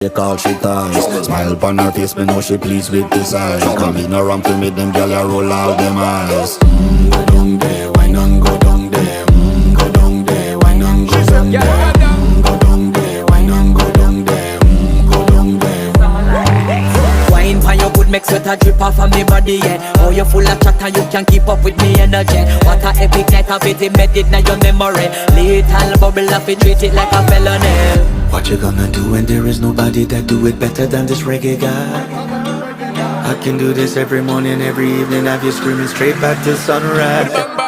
They call she ties. Smile upon her face, me know she pleased with this eyes. Come in around to me, them gyal a roll out them eyes. Go down there, why not go down there? Go down there, why not go down there? Go down there, why not go down there? Go down there. Wine pan your good, make sweat a drip off of me body, yeah. Oh, you full of chatter, you can't keep up with me energy. What a epic night of it, embedded in your memory. Little bubble of it, treat it like a felony. What you gonna do when there is nobody that do it better than this reggae guy? I can do this every morning, every evening, have you screaming straight back to sunrise.